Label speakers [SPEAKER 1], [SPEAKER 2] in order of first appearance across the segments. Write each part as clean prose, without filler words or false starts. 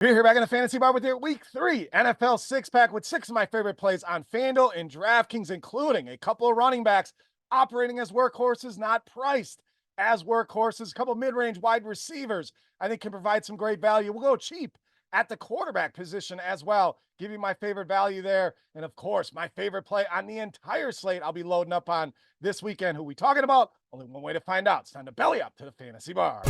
[SPEAKER 1] You're here back in the Fantasy Bar with your Week 3 NFL six-pack with 6 of my favorite plays on FanDuel and DraftKings, including a couple of running backs operating as workhorses, not priced as workhorses, a couple of mid-range wide receivers I think can provide some great value. We'll go cheap at the quarterback position as well, give you my favorite value there. And of course, my favorite play on the entire slate I'll be loading up on this weekend. Who we talking about? Only one way to find out. It's time to belly up to the Fantasy Bar.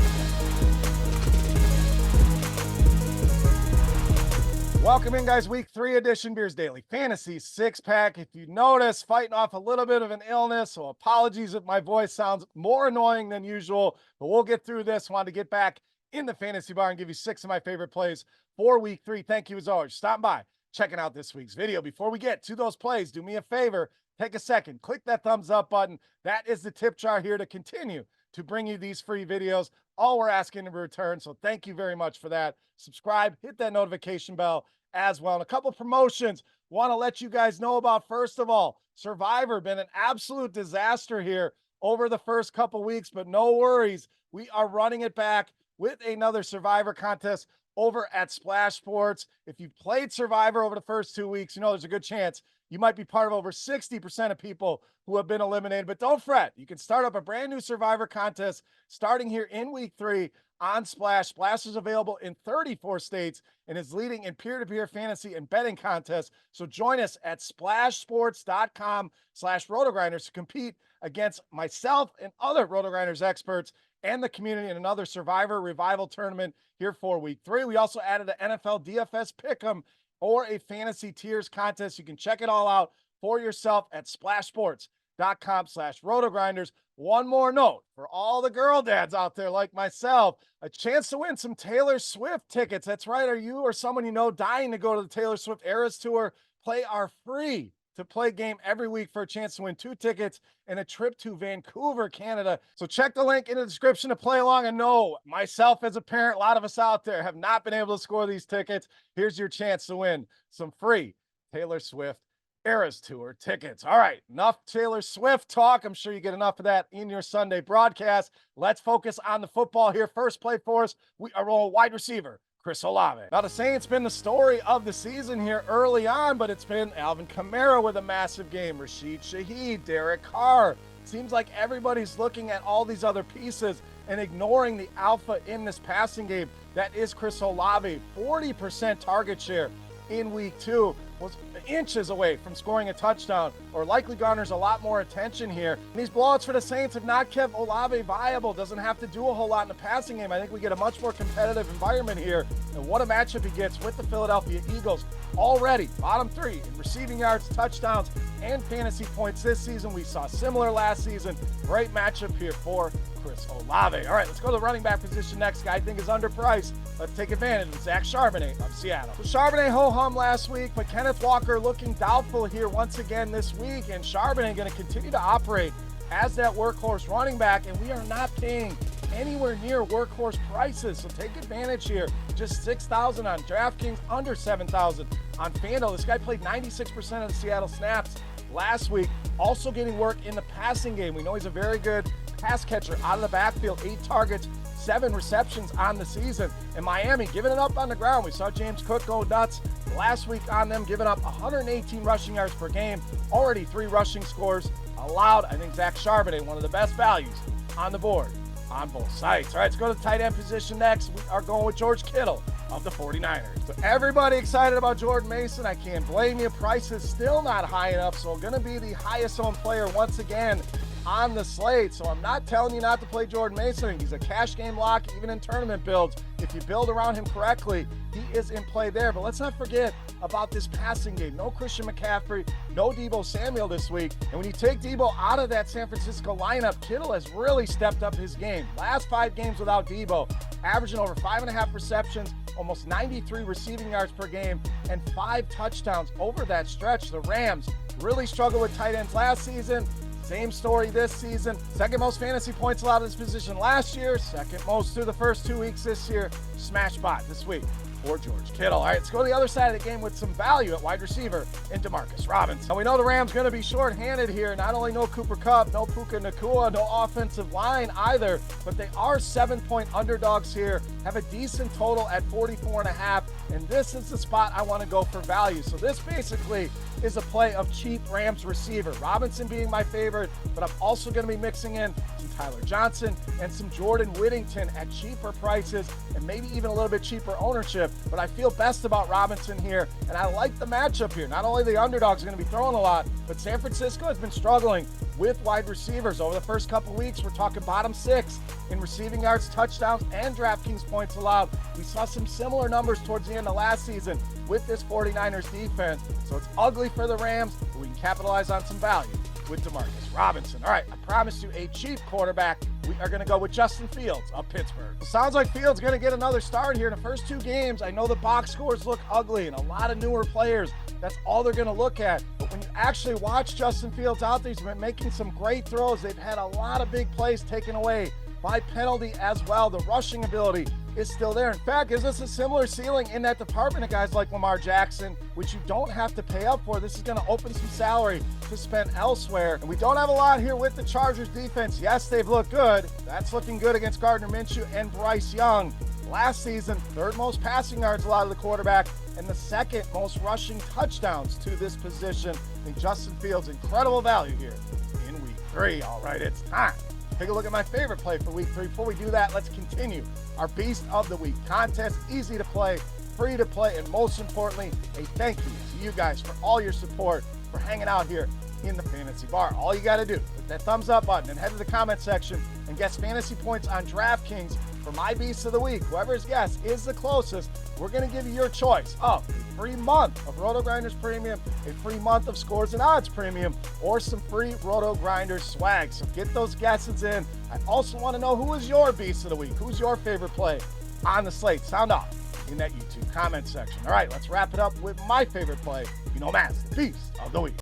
[SPEAKER 1] Welcome in, guys. Week 3 edition Beers Daily Fantasy six-pack. If you notice, fighting off a little bit of an illness, so apologies if my voice sounds more annoying than usual, but we'll get through this. Wanted to get back in the Fantasy Bar and give you 6 of my favorite plays for Week 3. Thank you as always. Stop by, checking out this week's video. Before we get to those plays, do me a favor, take a second, click that thumbs up button. That is the tip jar here to continue to bring you these free videos. All we're asking in return, so thank you very much for that. Subscribe, hit that notification bell as well. And a couple promotions want to let you guys know about. First of all, Survivor, been an absolute disaster here over the first couple weeks, but no worries. We are running it back with another Survivor contest over at Splash Sports. If you've played Survivor over the first 2 weeks, you know there's a good chance you might be part of over 60% of people who have been eliminated. But don't fret. You can start up a brand new Survivor contest starting here in Week 3 on Splash. Splash is available in 34 states and is leading in peer-to-peer fantasy and betting contests. So join us at splashsports.com/RotoGrinders to compete against myself and other RotoGrinders experts and the community in another Survivor Revival tournament here for Week 3. We also added an NFL DFS Pick'em or a fantasy tiers contest. You can check it all out for yourself at splashsports.com/RotoGrinders. One more note for all the girl dads out there like myself, a chance to win some Taylor Swift tickets. That's right. Are you or someone you know dying to go to the Taylor Swift Eras Tour? Play our free to play game every week for a chance to win 2 tickets and a trip to Vancouver, Canada. So check the link in the description to play along. And no, myself as a parent, a lot of us out there have not been able to score these tickets. Here's your chance to win some free Taylor Swift Eras Tour tickets. All right, enough Taylor Swift talk. I'm sure you get enough of that in your Sunday broadcast. Let's focus on the football here. First play for us, we are rolling wide receiver Chris Olave. Now, to say it's been the story of the season here early on, but it's been Alvin Kamara with a massive game, Rashid Shaheed, Derek Carr. Seems like everybody's looking at all these other pieces and ignoring the alpha in this passing game. That is Chris Olave, 40% target share in Week 2, was inches away from scoring a touchdown, or likely garners a lot more attention here. And these blowouts for the Saints have not kept Olave viable. Doesn't have to do a whole lot in the passing game. I think we get a much more competitive environment here. And what a matchup he gets with the Philadelphia Eagles. Already bottom 3 in receiving yards, touchdowns, and fantasy points this season. We saw similar last season. Great matchup here for Chris Olave. All right, let's go to the running back position next. Guy I think is underpriced. Let's take advantage of Zach Charbonnet of Seattle. So Charbonnet ho-hum last week, but Kenneth Walker looking doubtful here once again this week, and Charbonnet going to continue to operate as that workhorse running back, and we are not paying anywhere near workhorse prices, so take advantage here. Just $6,000 on DraftKings, under $7,000 on FanDuel. This guy played 96% of the Seattle snaps last week, also getting work in the passing game. We know he's a very good pass catcher out of the backfield, 8 targets, 7 receptions on the season. And Miami giving it up on the ground. We saw James Cook go nuts last week on them, giving up 118 rushing yards per game, already 3 rushing scores allowed. I think Zach Charbonnet, one of the best values on the board on both sides. All right, let's go to the tight end position next. We are going with George Kittle of the 49ers. So everybody excited about Jordan Mason. I can't blame you. Price is still not high enough, so going to be the highest owned player once again on the slate. So I'm not telling you not to play Jordan Mason. He's a cash game lock, even in tournament builds. If you build around him correctly, he is in play there. But let's not forget about this passing game. No Christian McCaffrey, no Deebo Samuel this week. And when you take Deebo out of that San Francisco lineup, Kittle has really stepped up his game. Last 5 games without Deebo, averaging over 5.5 receptions, almost 93 receiving yards per game, and 5 touchdowns over that stretch. The Rams really struggled with tight ends last season. Same story this season. Second most fantasy points allowed in this position last year. Second most through the first 2 weeks this year. Smash spot this week for George Kittle. All right, let's go to the other side of the game with some value at wide receiver in Demarcus Robinson. Now we know the Rams going to be short-handed here. Not only no Cooper Kupp, no Puka Nacua, no offensive line either, but they are 7-point underdogs here have a decent total at 44.5, and this is the spot I want to go for value. So this basically is a play of cheap Rams receiver. Robinson being my favorite, but I'm also going to be mixing in some Tyler Johnson and some Jordan Whittington at cheaper prices and maybe even a little bit cheaper ownership. But I feel best about Robinson here, and I like the matchup here. Not only the underdogs are going to be throwing a lot, but San Francisco has been struggling with wide receivers over the first couple weeks. We're talking bottom 6 in receiving yards, touchdowns, and DraftKings points allowed. We saw some similar numbers towards the end of last season with this 49ers defense. So it's ugly for the Rams, but we can capitalize on some value with Demarcus Robinson. All right, I promised you a cheap quarterback. We are going to go with Justin Fields of Pittsburgh. It sounds like Fields going to get another start here in the first 2 games. I know the box scores look ugly and a lot of newer players, that's all they're going to look at. But when you actually watch Justin Fields out there, he's been making some great throws. They've had a lot of big plays taken away by penalty as well. The rushing ability is still there. In fact, gives us a similar ceiling in that department of guys like Lamar Jackson, which you don't have to pay up for. This is going to open some salary to spend elsewhere. And we don't have a lot here with the Chargers defense. Yes, they've looked good. That's looking good against Gardner Minshew and Bryce Young. Last season, 3rd most passing yards allowed to the quarterback and the 2nd most rushing touchdowns to this position. I think Justin Fields, incredible value here in week 3. All right, it's time. Take a look at my favorite play for week 3. Before we do that, let's continue our Beast of the Week contest. Easy to play, free to play, and most importantly, a thank you to you guys for all your support, for hanging out here in the Fantasy Bar. All you got to do, hit that thumbs up button and head to the comment section and guess fantasy points on DraftKings for my Beast of the Week. Whoever's guess is the closest, we're going to give you your choice of a free month of RotoGrinders Premium, a free month of Scores and Odds Premium, or some free RotoGrinders swag. So get those guesses in. I also want to know who is your Beast of the Week. Who's your favorite play on the slate? Sound off in that YouTube comment section. All right, let's wrap it up with my favorite play. You know, Matt's the Beast of the Week.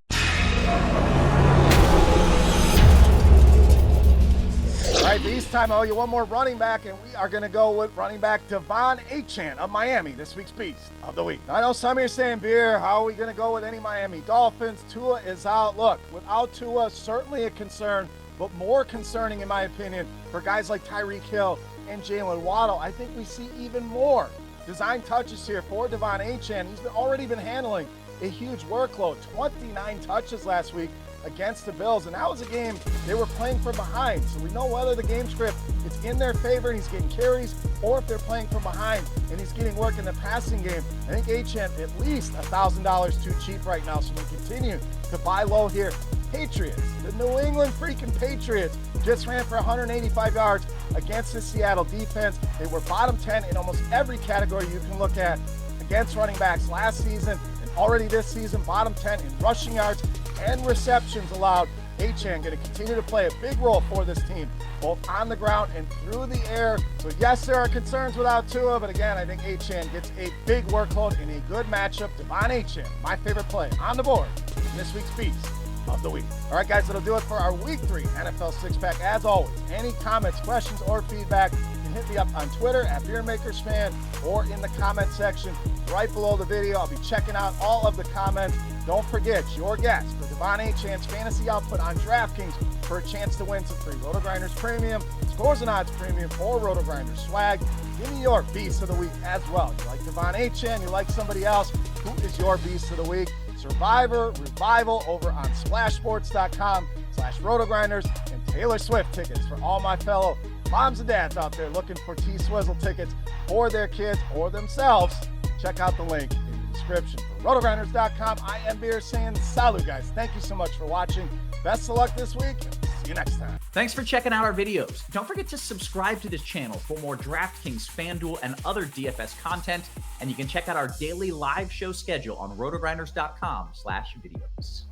[SPEAKER 1] All right, this time I owe you one more running back, and we are going to go with running back Devon Achane of Miami, this week's Beast of the Week. Now, I know some of you are saying, Beer, how are we going to go with any Miami Dolphins? Tua is out. Look, without Tua, certainly a concern, but more concerning, in my opinion, for guys like Tyreek Hill and Jalen Waddle. I think we see even more design touches here for Devon Achane. He's already been handling a huge workload, 29 touches last week against the Bills, and that was a game they were playing from behind. So we know whether the game script is in their favor and he's getting carries, or if they're playing from behind and he's getting work in the passing game. I think Achane at least $1,000 too cheap right now, so we continue to buy low here. Patriots, the New England freaking Patriots just ran for 185 yards against the Seattle defense. They were bottom 10 in almost every category you can look at against running backs last season, and already this season, bottom 10 in rushing yards and receptions allowed. Achane going to continue to play a big role for this team, both on the ground and through the air. So yes, there are concerns without Tua, but again, I think Achane gets a big workload in a good matchup. Devon Achane, my favorite play on the board in this week's Beast of the Week. All right, guys, that'll do it for our Week 3 NFL Six-Pack. As always, any comments, questions, or feedback, you can hit me up on Twitter at Beermakersfan or in the comment section right below the video. I'll be checking out all of the comments. Don't forget your guess for Devon Achane's fantasy output on DraftKings for a chance to win some free RotoGrinders Premium, Scores and Odds Premium, or RotoGrinders swag. Give me your Beast of the Week as well. You like Devon Achane, you like somebody else, who is your Beast of the Week? Survivor, Revival over on splashsports.com/RotoGrinders, and Taylor Swift tickets for all my fellow moms and dads out there looking for T-Swizzle tickets for their kids or themselves. Check out the link in the description. For RotoGrinders.com, I am Beer saying salut, guys. Thank you so much for watching. Best of luck this week, and see you next time.
[SPEAKER 2] Thanks for checking out our videos. Don't forget to subscribe to this channel for more DraftKings, FanDuel, and other DFS content. And you can check out our daily live show schedule on RotoGrinders.com/videos.